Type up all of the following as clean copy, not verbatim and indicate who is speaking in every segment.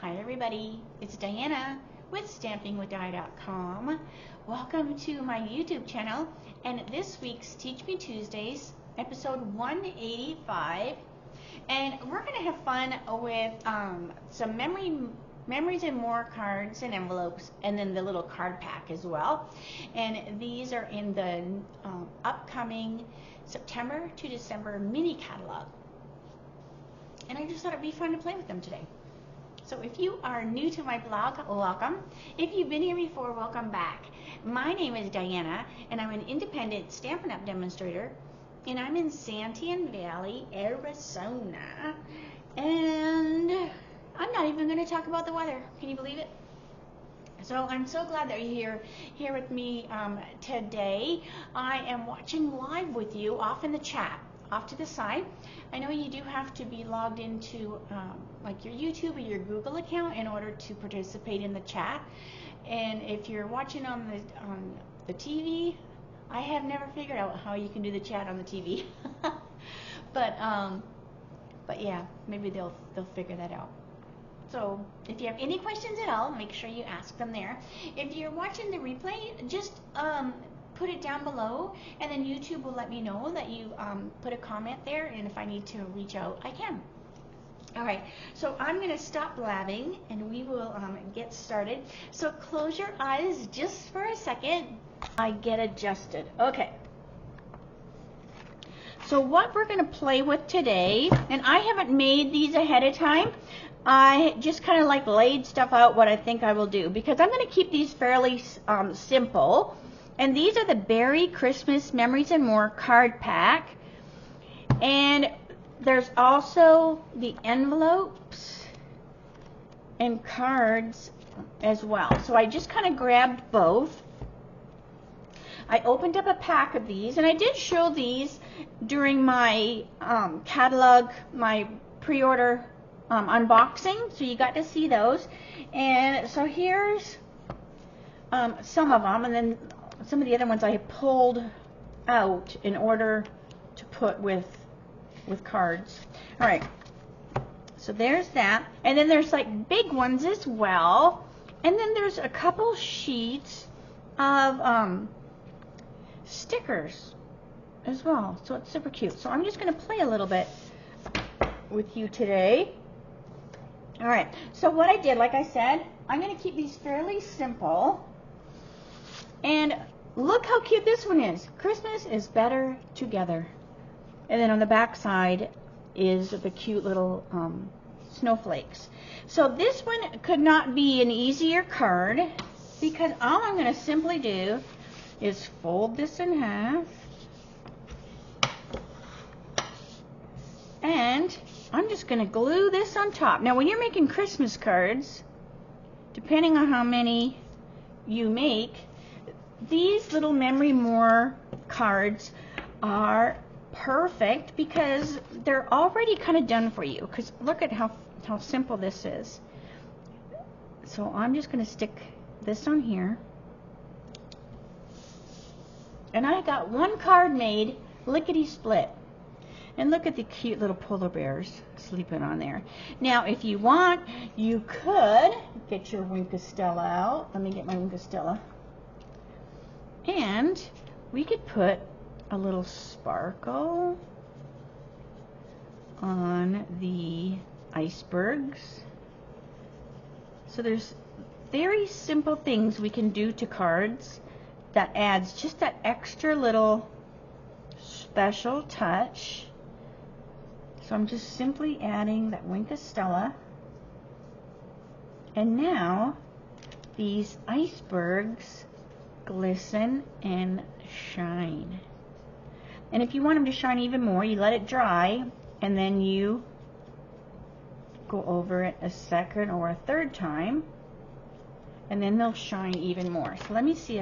Speaker 1: Hi everybody, it's Diana with stampingwithdie.com. Welcome to my YouTube channel and this week's Teach Me Tuesdays, episode 185. And we're going to have fun with some memories and more cards and envelopes, and then the little card pack as well. And these are in the upcoming September to December mini catalog. And I just thought it'd be fun to play with them today. So if you are new to my blog, welcome. If you've been here before, welcome back. My name is Diana, and I'm an independent Stampin' Up! Demonstrator, and I'm in Santan Valley, Arizona. And I'm not even going to talk about the weather. Can you believe it? So I'm so glad that you're here with me today. I am watching live with you off in the chat, off to the side. I know you do have to be logged into like your YouTube or your Google account in order to participate in the chat. And if you're watching on the TV, I have never figured out how you can do the chat on the TV. but yeah, maybe they'll figure that out. So if you have any questions at all, make sure you ask them there. If you're watching the replay, just put it down below, and then YouTube will let me know that you put a comment there, and if I need to reach out, I can. All right, so I'm going to stop blabbing, and we will get started. So close your eyes just for a second. I get adjusted. Okay. So what we're going to play with today, and I haven't made these ahead of time. I just kind of like laid stuff out what I think I will do, because I'm going to keep these fairly simple. And these are the Beary Christmas Memories and More card pack. And there's also the envelopes and cards as well. So I just kind of grabbed both. I opened up a pack of these, and I did show these during my catalog, my pre-order unboxing. So you got to see those. And so here's some of them, and then some of the other ones I have pulled out in order to put with cards. All right, so there's that, and then there's like big ones as well, and then there's a couple sheets of stickers as well. So it's super cute. So I'm just going to play a little bit with you today. All right, so what I did, like I said, I'm going to keep these fairly simple. And look how cute this one is. Christmas is better together. And then on the back side is the cute little snowflakes. So this one could not be an easier card, because all I'm going to simply do is fold this in half. And I'm just going to glue this on top. Now when you're making Christmas cards, depending on how many you make, these little Memory More cards are perfect because they're already kind of done for you. Because look at how simple this is. So I'm just going to stick this on here. And I got one card made, lickety split. And look at the cute little polar bears sleeping on there. Now, if you want, you could get your Winkostella out. Let me get my Winkostella. And we could put a little sparkle on the icebergs. So there's very simple things we can do to cards that adds just that extra little special touch. So I'm just simply adding that Winkostella. And now these icebergs glisten and shine. And if you want them to shine even more, you let it dry, and then you go over it a second or a third time, and then they'll shine even more. So let me see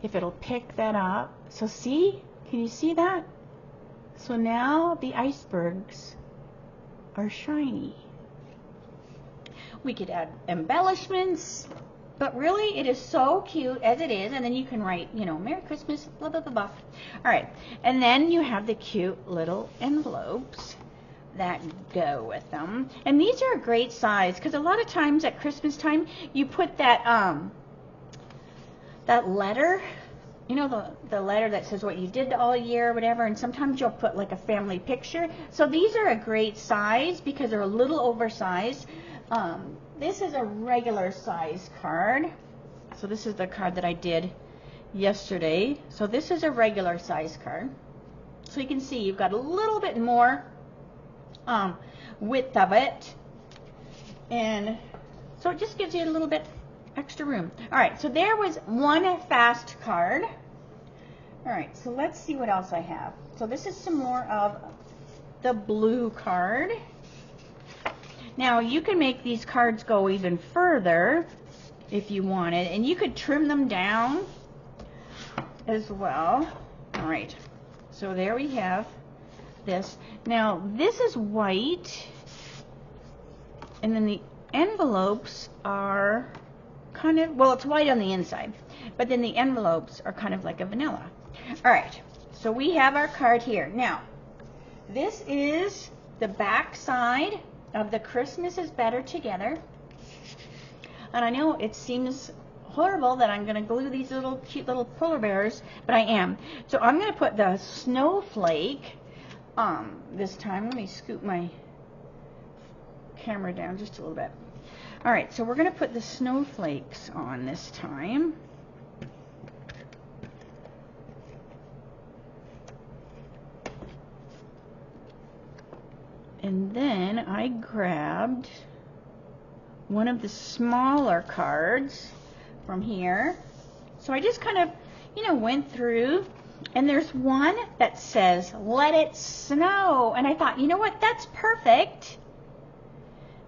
Speaker 1: if it'll pick that up. So see, can you see that? So now the icebergs are shiny. We could add embellishments, but really it is so cute as it is. And then you can write, you know, Merry Christmas, blah, blah, blah, blah. All right, and then you have the cute little envelopes that go with them. And these are a great size because a lot of times at Christmas time you put that that letter, you know, the letter that says what you did all year or whatever, and sometimes you'll put like a family picture. So these are a great size because they're a little oversized. This is a regular size card. So this is the card that I did yesterday. So this is a regular size card. So you can see you've got a little bit more width of it. And so it just gives you a little bit extra room. All right, so there was one fast card. All right, so let's see what else I have. So this is some more of the blue card. Now you can make these cards go even further if you wanted, and you could trim them down as well. All right, so there we have this. Now this is white, and then the envelopes are kind of, well, it's white on the inside, but then the envelopes are kind of like a vanilla. All right, so we have our card here. Now this is the back side of the Christmas is Better Together. And I know it seems horrible that I'm going to glue these little cute little polar bears, but I am. So I'm going to put the snowflake this time. Let me scoot my camera down just a little bit. All right, so we're going to put the snowflakes on this time. And then I grabbed one of the smaller cards from here. So I just kind of, you know, went through, and there's one that says, "Let it snow." And I thought, you know what, that's perfect.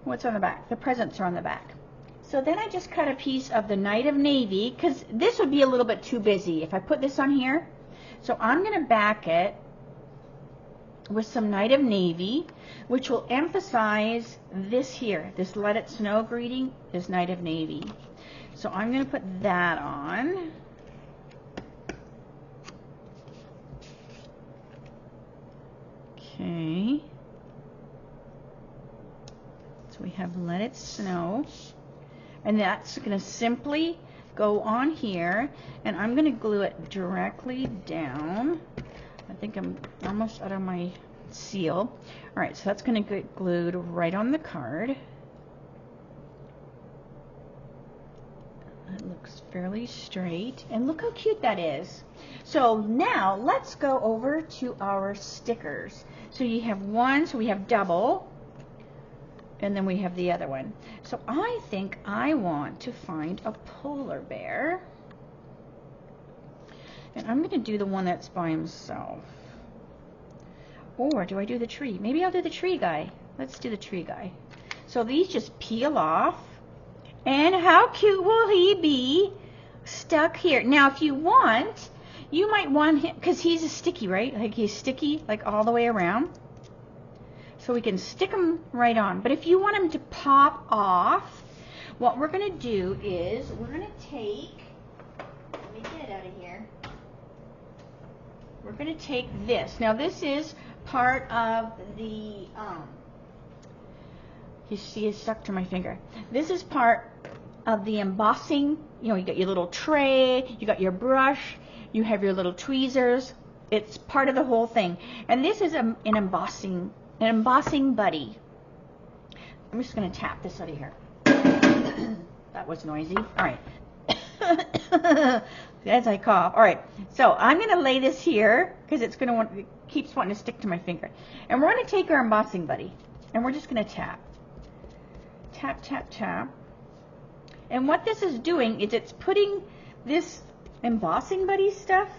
Speaker 1: What's on the back? The presents are on the back. So then I just cut a piece of the Night of Navy, because this would be a little bit too busy if I put this on here. So I'm going to back it with some Night of Navy, which will emphasize this here, this Let It Snow greeting, this Night of Navy. So I'm going to put that on. Okay. So we have Let It Snow. And that's going to simply go on here, and I'm going to glue it directly down. I think I'm almost out of my seal. All right, so that's going to get glued right on the card. That looks fairly straight, and look how cute that is. So now let's go over to our stickers. So you have one, so we have double, and then we have the other one. So I think I want to find a polar bear, and I'm going to do the one that's by himself. Or do I do the tree? Maybe I'll do the tree guy. Let's do the tree guy. So these just peel off. And how cute will he be stuck here? Now, if you want, you might want him, because he's a sticky, right? Like he's sticky, like all the way around. So we can stick him right on. But if you want him to pop off, what we're going to do is we're going to take, let me get it out of here. We're going to take this. Now, this is part of the, you see it's stuck to my finger. This is part of the embossing. You know, you got your little tray, you got your brush, you have your little tweezers. It's part of the whole thing. And this is an embossing buddy. I'm just going to tap this out of here. That was noisy. All right. As I cough. All right. So I'm going to lay this here because it's going to it keeps wanting to stick to my finger. And we're going to take our embossing buddy and we're just going to tap. Tap, tap, tap. And what this is doing is it's putting this embossing buddy stuff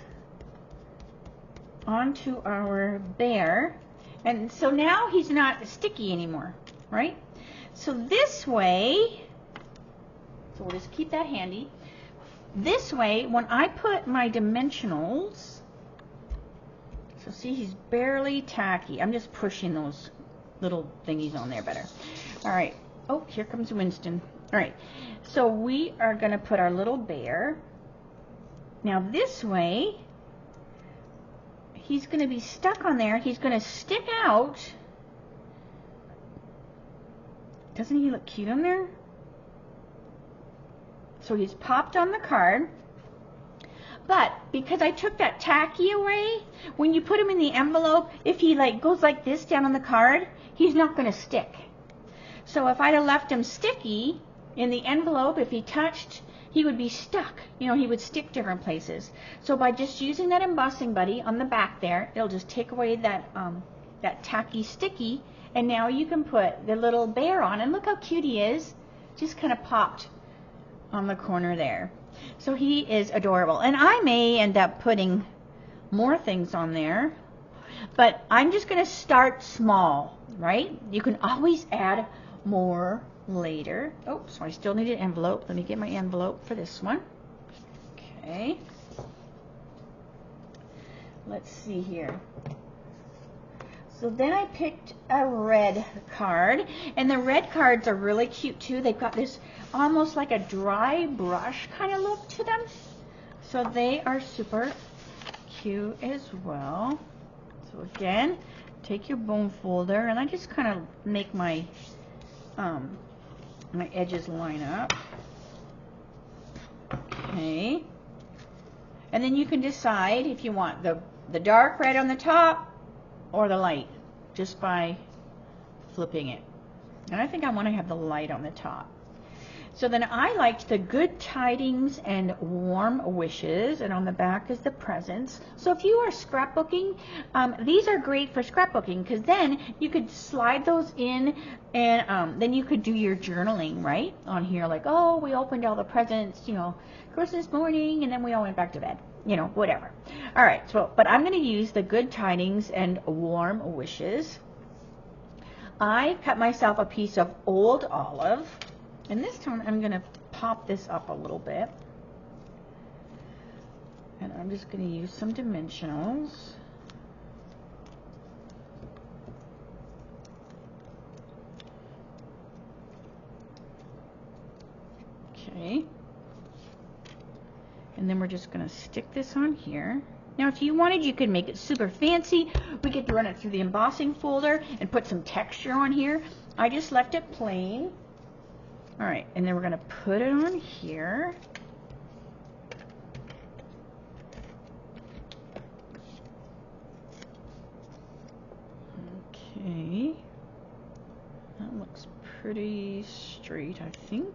Speaker 1: onto our bear. And so now he's not sticky anymore, right? So this way, so we'll just keep that handy. This way, when I put my dimensionals, so see he's barely tacky. I'm just pushing those little thingies on there better. All right. Oh, here comes Winston. All right. So we are going to put our little bear. Now this way, he's going to be stuck on there. He's going to stick out Doesn't he look cute on there? So he's popped on the card. But because I took that tacky away, when you put him in the envelope, if he like goes like this down on the card, he's not going to stick. So if I'd have left him sticky in the envelope, if he touched, he would be stuck. You know, he would stick different places. So by just using that embossing buddy on the back there, it'll just take away that that tacky sticky, and now you can put the little bear on, and look how cute he is. Just kind of popped on the corner there. So he is adorable, and I may end up putting more things on there, but I'm just going to start small, right? You can always add more later. Oh, so I still need an envelope. Let me get my envelope for this one. Okay. Let's see here. So then I picked a red card, and the red cards are really cute too. They've got this almost like a dry brush kind of look to them. So they are super cute as well. So again, take your bone folder, and I just kind of make my my edges line up. Okay. And then you can decide if you want the dark red on the top or the light, just by flipping it. And I think I want to have the light on the top. So then I liked the good tidings and warm wishes, and on the back is the presents. So if you are scrapbooking, these are great for scrapbooking, because then you could slide those in, and then you could do your journaling right on here, like, oh, we opened all the presents, you know, Christmas morning, and then we all went back to bed, you know, whatever. All right, so but I'm going to use the good tidings and warm wishes. I cut myself a piece of old olive. And this time I'm going to pop this up a little bit. And I'm just going to use some dimensionals. Okay. And then we're just going to stick this on here. Now if you wanted, you could make it super fancy. We could run it through the embossing folder and put some texture on here. I just left it plain. All right, and then we're going to put it on here. Okay. That looks pretty straight, I think.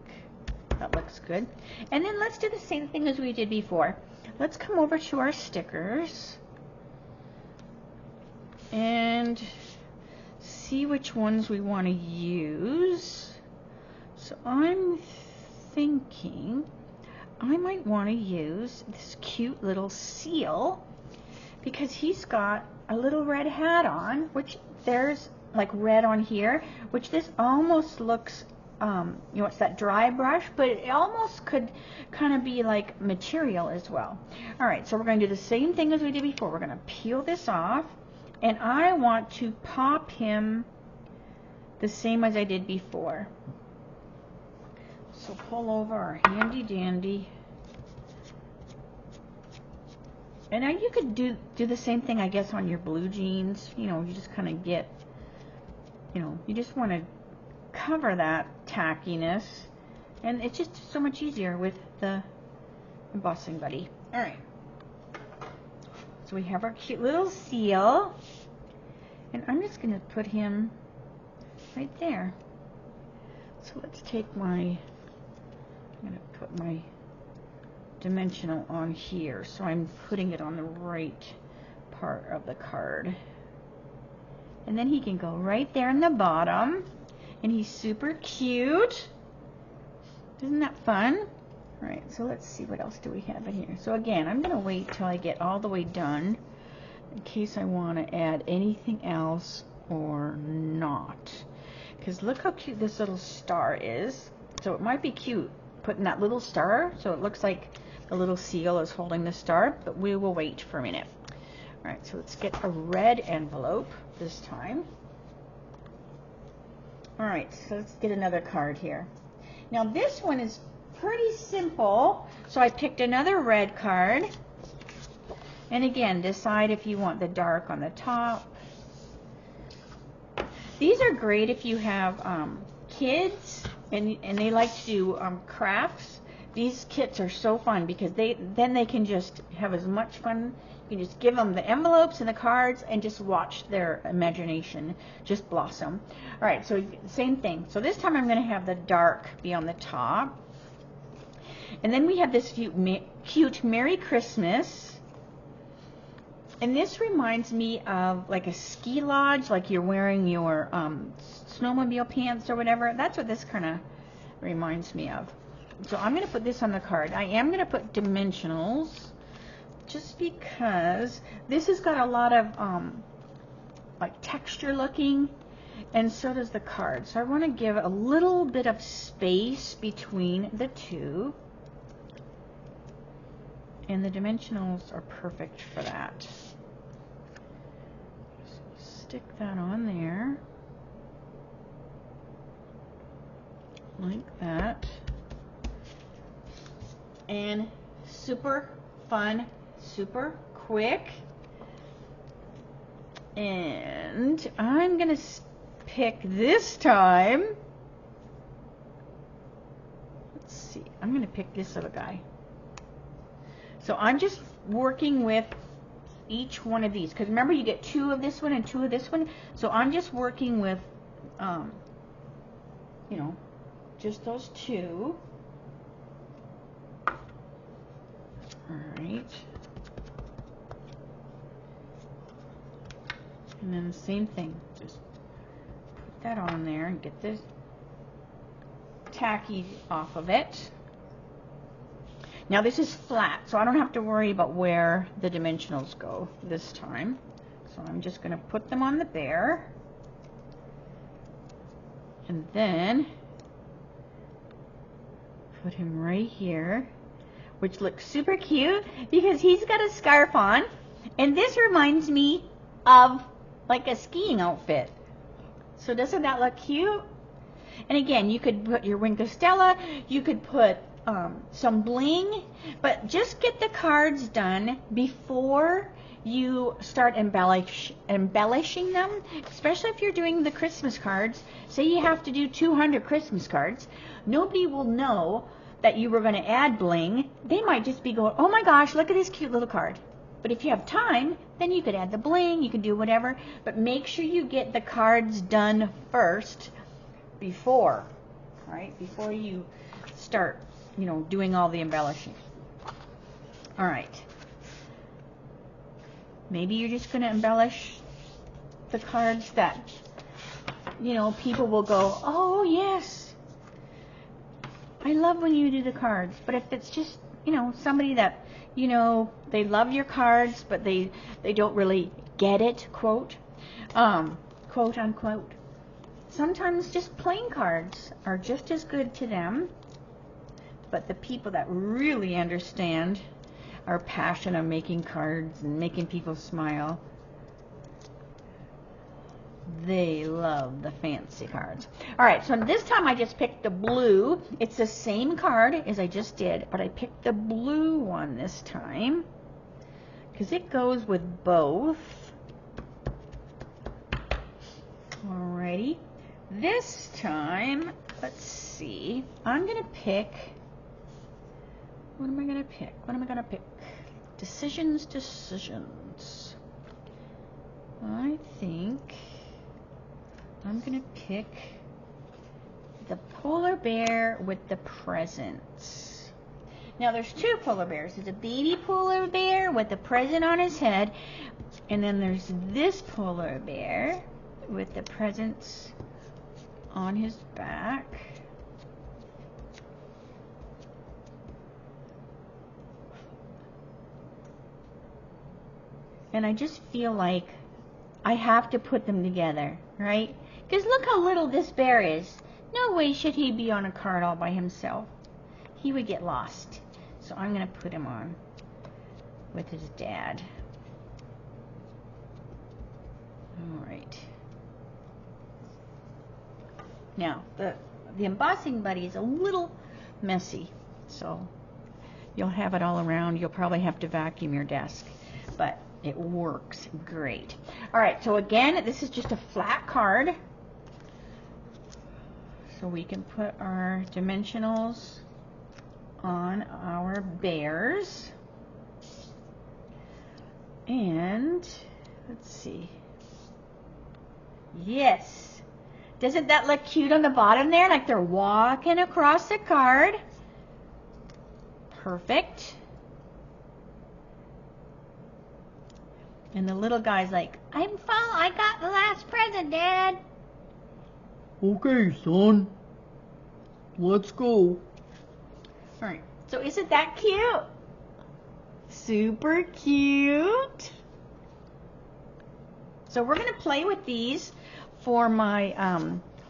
Speaker 1: That looks good. And then let's do the same thing as we did before. Let's come over to our stickers and see which ones we want to use. So I'm thinking I might want to use this cute little seal, because he's got a little red hat on, which there's like red on here, which this almost looks, you know, it's that dry brush, but it almost could kind of be like material as well. All right, so we're going to do the same thing as we did before. We're going to peel this off, and I want to pop him the same as I did before. So pull over our handy dandy. And now you could do the same thing, I guess, on your blue jeans. You know, you just kind of get, you know, you just want to cover that tackiness. And it's just so much easier with the embossing buddy. All right. So we have our cute little seal. And I'm just going to put him right there. So let's take my... I'm going to put my dimensional on here, so I'm putting it on the right part of the card. And then he can go right there in the bottom, and he's super cute. Isn't that fun? All right, so let's see, what else do we have in here? So again, I'm going to wait till I get all the way done in case I want to add anything else or not. Because look how cute this little star is. So it might be cute putting that little star, so it looks like the little seal is holding the star, but we will wait for a minute. All right, so let's get a red envelope this time. All right, so let's get another card here. Now this one is pretty simple, so I picked another red card. And again, decide if you want the dark on the top. These are great if you have kids and they like to do crafts, these kits are so fun because then they can just have as much fun. You can just give them the envelopes and the cards and just watch their imagination just blossom. All right, so same thing. So this time I'm going to have the dark be on the top. And then we have this cute Merry Christmas. And this reminds me of like a ski lodge, like you're wearing your snowmobile pants or whatever. That's what this kind of reminds me of. So I'm going to put this on the card. I am going to put dimensionals just because this has got a lot of like texture looking, and so does the card. So I want to give a little bit of space between the two. And the dimensionals are perfect for that. So stick that on there. Like that. And super fun, super quick. And I'm going to pick this time. Let's see. I'm going to pick this little guy. So I'm just working with each one of these, because remember you get 2 of this one and 2 of this one. So I'm just working with, you know, just those 2. All right. And then the same thing. Just put that on there and get this tacky off of it. Now this is flat, so I don't have to worry about where the dimensionals go this time. So I'm just going to put them on the bear. And then put him right here, which looks super cute because he's got a scarf on. And this reminds me of like a skiing outfit. So doesn't that look cute? And again, you could put your Wing Costella, you could put some bling, but just get the cards done before you start embellishing them, especially if you're doing the Christmas cards. Say you have to do 200 Christmas cards. Nobody will know that you were going to add bling. They might just be going, oh my gosh, look at this cute little card. But if you have time, then you could add the bling, you can do whatever, but make sure you get the cards done first before, right? Before you start, you know, doing all the embellishing. All right. Maybe you're just going to embellish the cards that, you know, people will go, oh, yes, I love when you do the cards. But if it's just, you know, somebody that, you know, they love your cards, but they don't really get it, quote unquote. Sometimes just plain cards are just as good to them. But the people that really understand our passion of making cards and making people smile, they love the fancy cards. All right, so this time I just picked the blue. It's the same card as I just did, but I picked the blue one this time because it goes with both. Alrighty. This time, let's see. I'm going to pick... What am I going to pick? What am I going to pick? Decisions. I think I'm going to pick the polar bear with the presents. Now there's 2 polar bears. There's a baby polar bear with the present on his head, and then there's this polar bear with the presents on his back. And I just feel like I have to put them together, right? Because look how little this bear is. No way should he be on a card all by himself. He would get lost. So I'm going to put him on with his dad. All right. Now, the embossing buddy is a little messy. So you'll have it all around. You'll probably have to vacuum your desk. But it works great. All right, so again, this is just a flat card. so we can put our dimensionals on our bears. And let's see. Yes. Doesn't that look cute on the bottom there? Like they're walking across the card. Perfect. And the little guy's like, I'm full. I got the last present, Dad.
Speaker 2: Okay, son. Let's go.
Speaker 1: Alright, so isn't that cute? Super cute. So we're going to play with these for my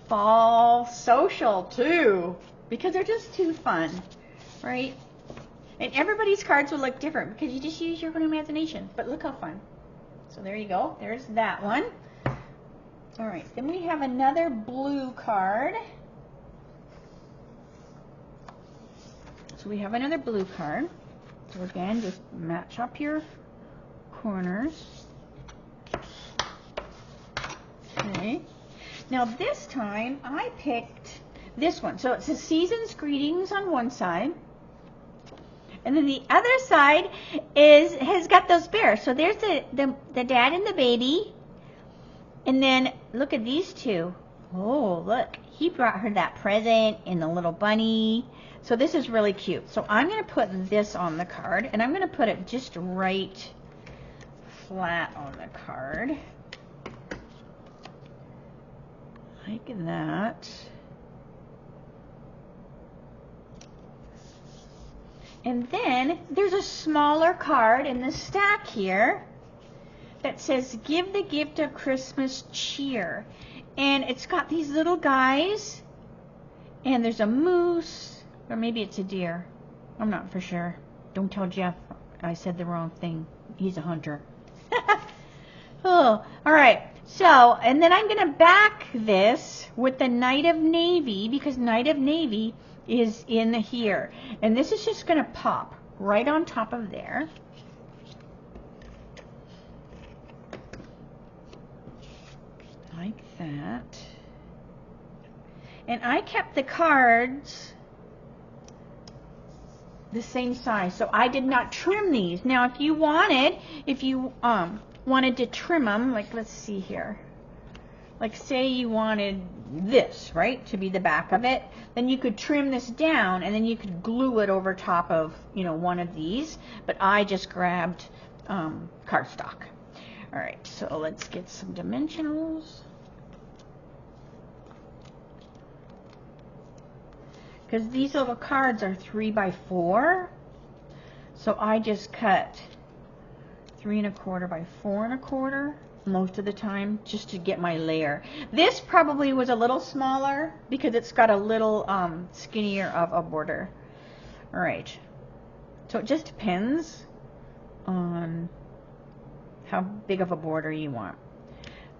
Speaker 1: fall social too, because they're just too fun, right? And everybody's cards will look different because you just use your own imagination. But look how fun. So there you go. There's that one. Alright, then we have another blue card. So we have another blue card. So again, just match up your corners. Okay. Now this time I picked this one. So it says Season's Greetings on one side. And then the other side has got those bears. So there's the dad and the baby. And then look at these two. Oh, look. He brought her that present and the little bunny. So this is really cute. So I'm going to put this on the card. And I'm going to put it just right flat on the card. Like that. And then there's a smaller card in the stack here that says, Give the gift of Christmas cheer. And it's got these little guys. And there's a moose. Or maybe it's a deer. I'm not for sure. Don't tell Jeff I said the wrong thing. He's a hunter. Oh, all right. So, and then I'm going to back this with the Knight of Navy, because Knight of Navy is in here. And this is just going to pop right on top of there. Like that. And I kept the cards the same size, so I did not trim these. Now, if you wanted to trim them, like let's see here. Like say you wanted this, right, to be the back of it, then you could trim this down and then you could glue it over top of, one of these. But I just grabbed cardstock. All right, so let's get some dimensionals. Because these little cards are 3 by 4, so I just cut 3 1/4 by 4 1/4 most of the time, just to get my layer. This probably was a little smaller because it's got a little skinnier of a border. All right, so it just depends on how big of a border you want.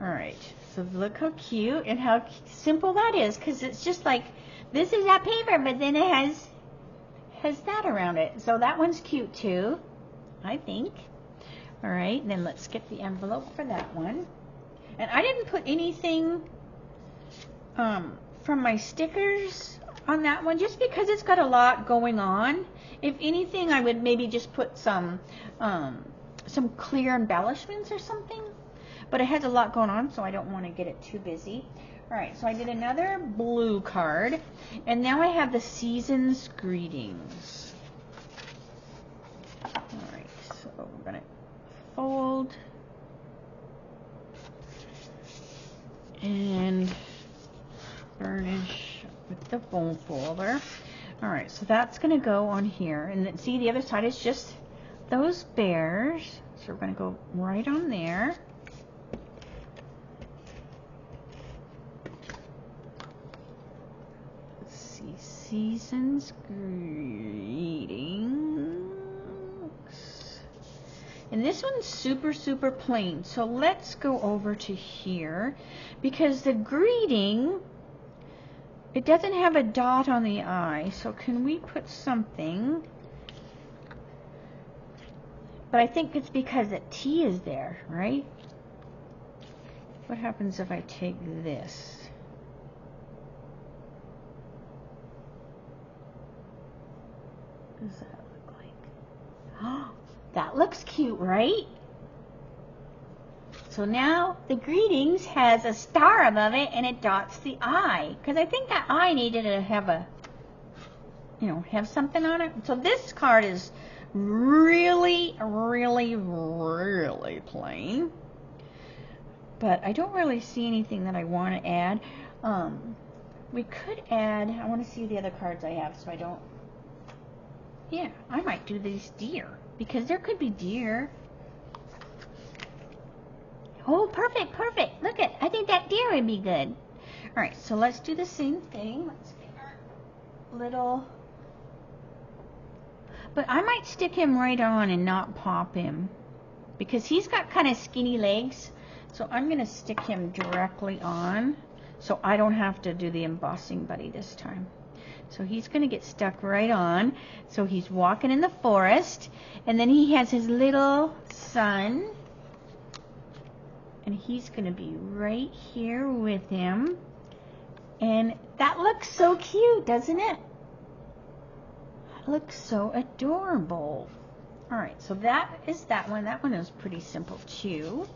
Speaker 1: All right, so look how cute and how simple that is, because it's just like, this is that paper, but then it has that around it. So that one's cute too, I think. All right, then let's get the envelope for that one. And I didn't put anything from my stickers on that one, just because it's got a lot going on. If anything, I would maybe just put some clear embellishments or something. But it has a lot going on, so I don't want to get it too busy. All right, so I did another blue card, and now I have the Season's Greetings. All right, so we're going to fold and burnish with the foam folder. All right, so that's going to go on here, and then see the other side is just those bears. So we're going to go right on there. Season's Greetings. And this one's super, super plain. So let's go over to here, because the greeting, it doesn't have a dot on the I. So can we put something? But I think it's because the T is there, right? What happens if I take this? right? So now the greetings has a star above it and it dots the I, because I think that I needed to have a, have something on it. So this card is really, really, really plain. But I don't really see anything that I want to add. We could add, I want to see the other cards I have so I don't, yeah, I might do these deer, because there could be deer. Oh, perfect, perfect. Look at, I think that deer would be good. All right, so let's do the same thing. Let's get our little, but I might stick him right on and not pop him, because he's got kind of skinny legs. So I'm going to stick him directly on, so I don't have to do the embossing buddy this time. So he's going to get stuck right on. So he's walking in the forest, and then he has his little son, and he's going to be right here with him. And that looks so cute, doesn't it? That looks so adorable. All right, so that is that one. That one is pretty simple too.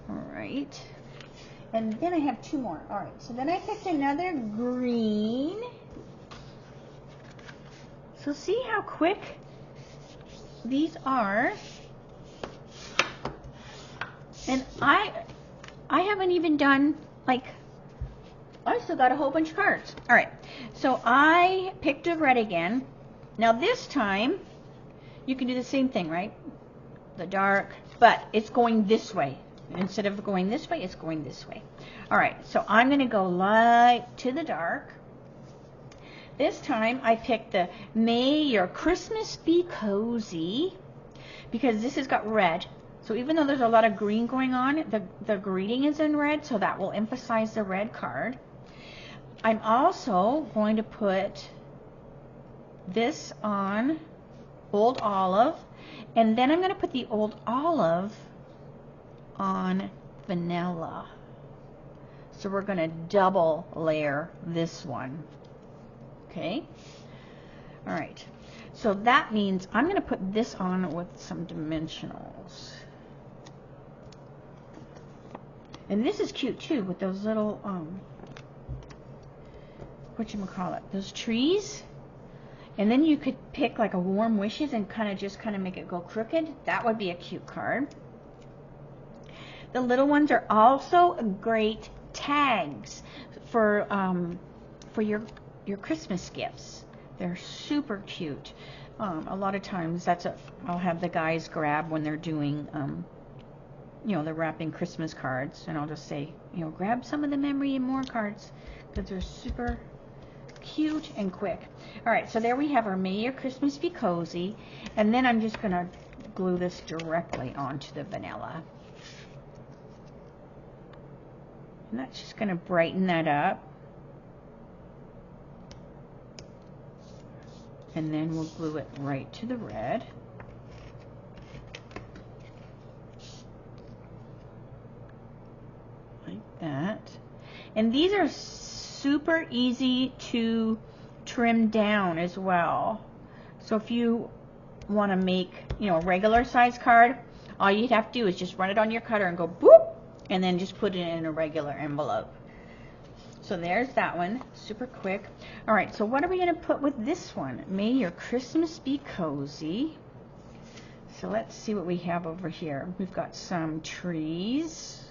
Speaker 1: All right, and then I have two more. All right, so then I picked another green. So see how quick these are. And I haven't even done, like, I still got a whole bunch of cards. All right, so I picked a red again. Now this time, you can do the same thing, right? The dark, but it's going this way. Instead of going this way, it's going this way. All right, so I'm going to go light to the dark. This time I picked the May Your Christmas Be Cozy, because this has got red. So even though there's a lot of green going on, the greeting is in red, so that will emphasize the red card. I'm also going to put this on Old Olive, and then I'm going to put the Old Olive on Vanilla. So we're going to double layer this one. Okay? All right. So that means I'm going to put this on with some dimensionals. And this is cute too, with those little, whatchamacallit, those trees. And then you could pick like a Warm Wishes and kind of make it go crooked. That would be a cute card. The little ones are also great tags for your Christmas gifts. They're super cute. A lot of times I'll have the guys grab when they're doing, they're wrapping Christmas cards, and I'll just say, grab some of the memory and more cards, because they're super cute and quick. All right, so there we have our May Your Christmas Be Cozy, and then I'm just going to glue this directly onto the vanilla. And that's just going to brighten that up. And then we'll glue it right to the red. Like that. And these are super easy to trim down as well. So if you want to make, a regular size card, all you'd have to do is just run it on your cutter and go boop, and then just put it in a regular envelope. So there's that one, super quick. All right, so what are we going to put with this one? May Your Christmas Be Cozy. So let's see what we have over here. We've got some trees.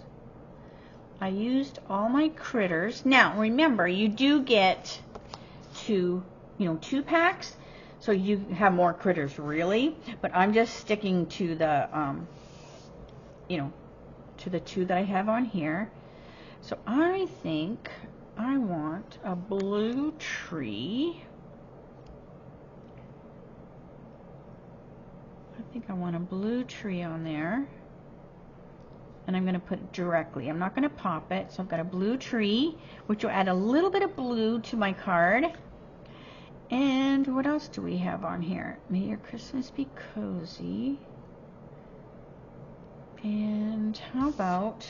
Speaker 1: I used all my critters. Now, remember, you do get two packs, so you have more critters, really. But I'm just sticking to the, to the two that I have on here. So I think I want a blue tree. I think I want a blue tree on there. And I'm going to put it directly. I'm not going to pop it. So I've got a blue tree, which will add a little bit of blue to my card. And what else do we have on here? May Your Christmas Be Cozy. And how about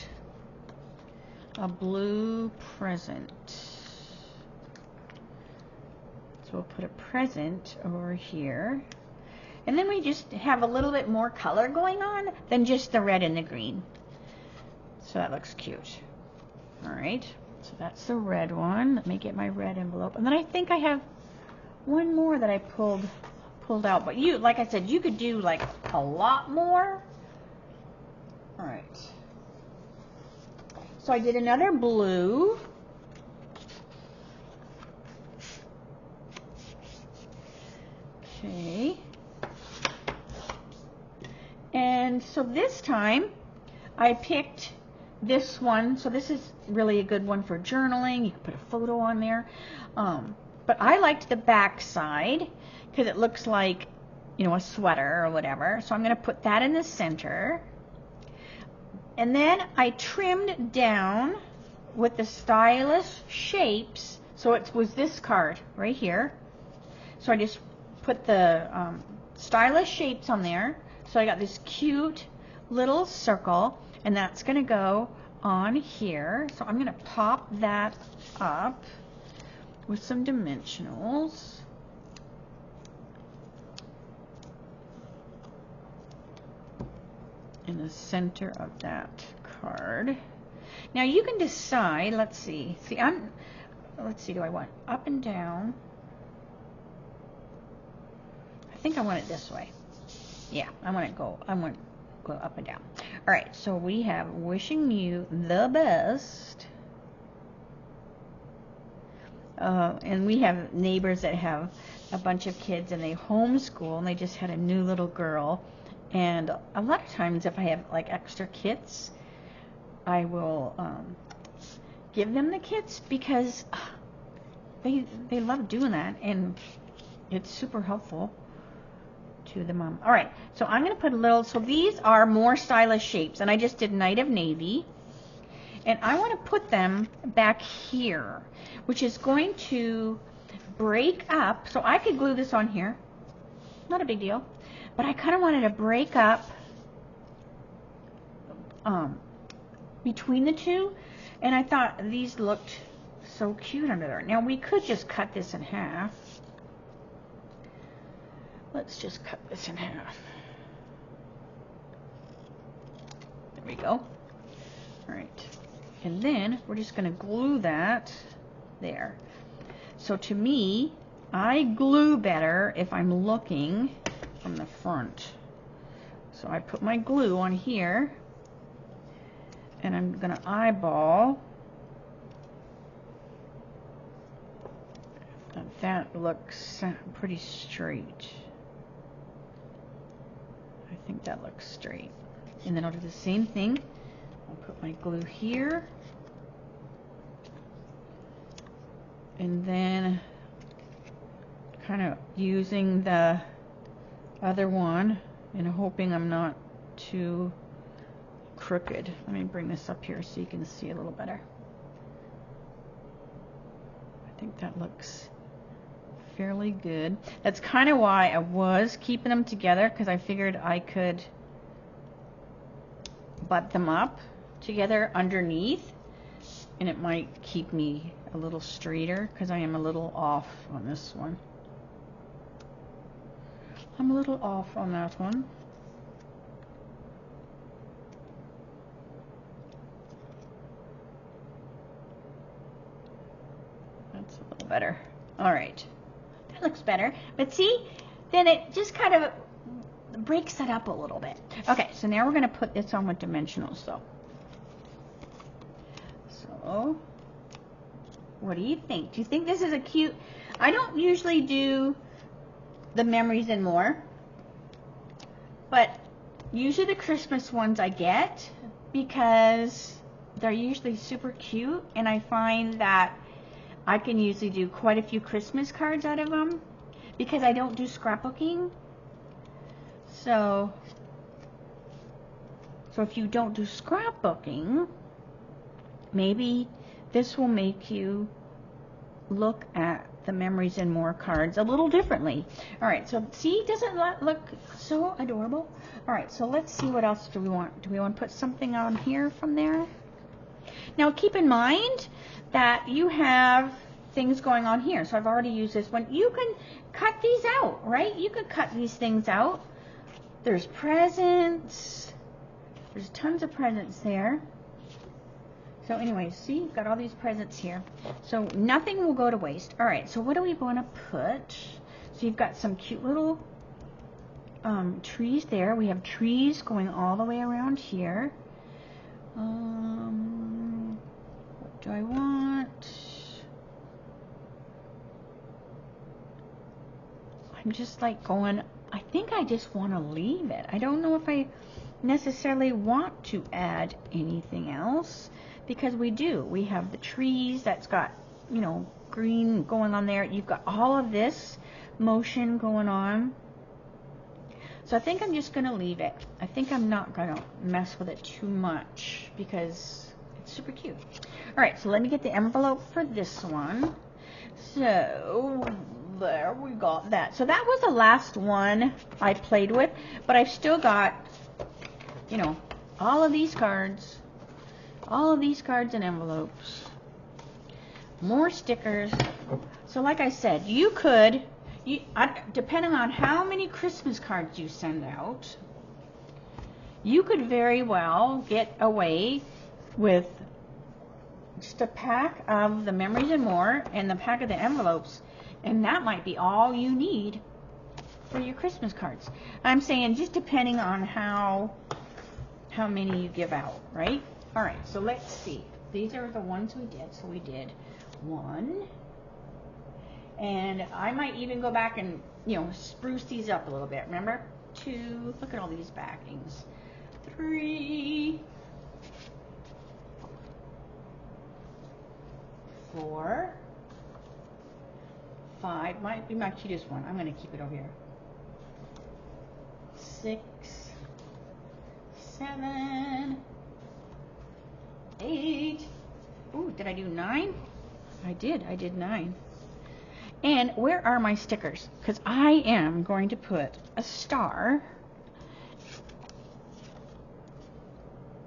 Speaker 1: a blue present? So we'll put a present over here. And then we just have a little bit more color going on than just the red and the green. So that looks cute. All right, so that's the red one. Let me get my red envelope. And then I think I have one more that I pulled out. But you, like I said, you could do like a lot more. All right. So I did another blue. Okay. And so this time I picked this one. So this is really a good one for journaling. You can put a photo on there. But I liked the back side because it looks like, you know, a sweater or whatever. So I'm going to put that in the center. And then I trimmed down with the Stylized shapes. So it was this card right here. So I just put the Stylized shapes on there. So I got this cute little circle, and that's going to go on here. So I'm going to pop that up with some dimensionals. In the center of that card. Now you can decide, let's see, do I want up and down? I think I want it this way. Yeah, I want to go up and down. All right, so we have wishing you the best. And we have neighbors that have a bunch of kids and they homeschool, and they just had a new little girl. And a lot of times if I have like extra kits, I will give them the kits because they love doing that, and it's super helpful to the mom. All right, so I'm going to put a little, so these are more Stylized shapes, and I just did Night of Navy. And I want to put them back here, which is going to break up. So I could glue this on here. Not a big deal. But I kind of wanted to break up between the two. And I thought these looked so cute under there. Now we could just cut this in half. Let's just cut this in half. There we go. All right. And then we're just going to glue that there. So to me, I glue better if I'm looking from the front. So I put my glue on here, and I'm going to eyeball. That looks pretty straight. I think that looks straight. And then I'll do the same thing. I'll put my glue here, and then kind of using the other one and hoping I'm not too crooked. Let me bring this up here so you can see a little better. I think that looks fairly good. That's kind of why I was keeping them together, because I figured I could butt them up together underneath, and it might keep me a little straighter, because I am a little off on this one. I'm a little off on that one. That's a little better. All right, that looks better. But see, then it just kind of breaks that up a little bit. Okay, so now we're going to put this on with dimensionals, though. So, what do you think? Do you think this is a cute? I don't usually do the memories and more, but usually the Christmas ones I get because they're usually super cute, and I find that I can usually do quite a few Christmas cards out of them because I don't do scrapbooking. So if you don't do scrapbooking, maybe this will make you look at the memories and more cards a little differently. All right, so see, doesn't that look so adorable? All right, so let's see, what else do we want? Do we want to put something on here from there? Now keep in mind that you have things going on here. So I've already used this one. You can cut these out, right? You could cut these things out. There's presents. There's tons of presents there. So anyways, see, you've got all these presents here. So nothing will go to waste. All right, so what do we want to put? So you've got some cute little trees there. We have trees going all the way around here. What do I want? I'm just like going, I think I just want to leave it. I don't know if I necessarily want to add anything else, because we do. We have the trees that's got, you know, green going on there. You've got all of this motion going on. So I think I'm just going to leave it. I think I'm not going to mess with it too much because it's super cute. All right, so let me get the envelope for this one. So there we got that. So that was the last one I played with, but I've still got, you know, all of these cards and envelopes, more stickers. So like I said, you could, depending on how many Christmas cards you send out, you could very well get away with just a pack of the Memories and More and the pack of the envelopes, and that might be all you need for your Christmas cards. I'm saying just depending on how many you give out, right? All right, so let's see. These are the ones we did. So we did 1, and I might even go back and, you know, spruce these up a little bit. Remember? 2. Look at all these backings. 3, 4, 5. Might be my cutest one. I'm going to keep it over here. 6, 7, 8. Ooh, did I do 9? I did 9. And where are my stickers? Because I am going to put a star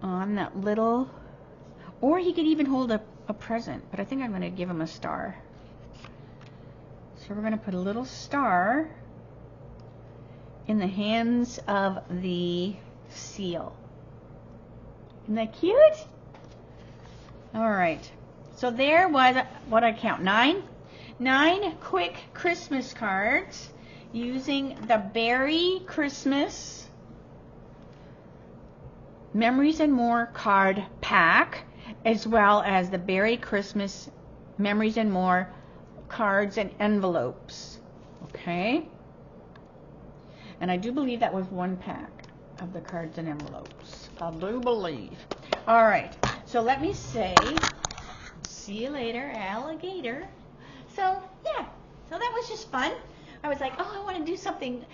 Speaker 1: on that little, or he could even hold a present, but I think I'm going to give him a star. So we're going to put a little star in the hands of the seal. Isn't that cute? All right. So there was, what I count, 9 quick Christmas cards using the Beary Christmas Memories and More card pack, as well as the Beary Christmas Memories and More cards and envelopes. Okay? And I do believe that was 1 pack of the cards and envelopes. I do believe. All right. So let me say, see you later, alligator. So, yeah. So that was just fun. I was like, oh, I want to do something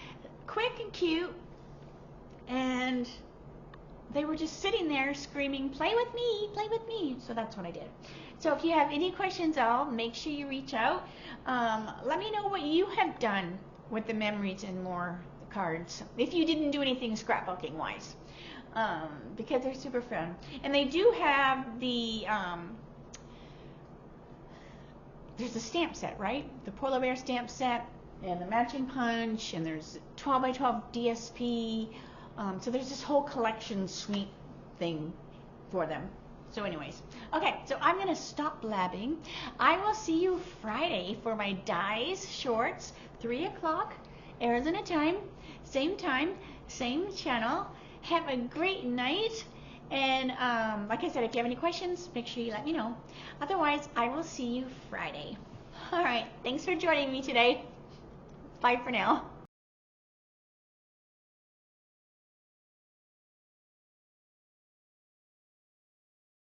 Speaker 1: quick and cute. And they were just sitting there screaming, play with me, play with me. So that's what I did. So if you have any questions at all, make sure you reach out. Let me know what you have done with the Memories and More cards, if you didn't do anything scrapbooking wise, because they're super fun. And they do have the, there's a stamp set, right? The polar bear stamp set and the matching punch, and there's 12 by 12 DSP. So there's this whole collection suite thing for them. So anyways, okay, so I'm going to stop blabbing. I will see you Friday for my Dies Shorts, 3 o'clock, Arizona time, same channel. Have a great night. And like I said, if you have any questions, make sure you let me know. Otherwise, I will see you Friday. All right, thanks for joining me today. Bye for now.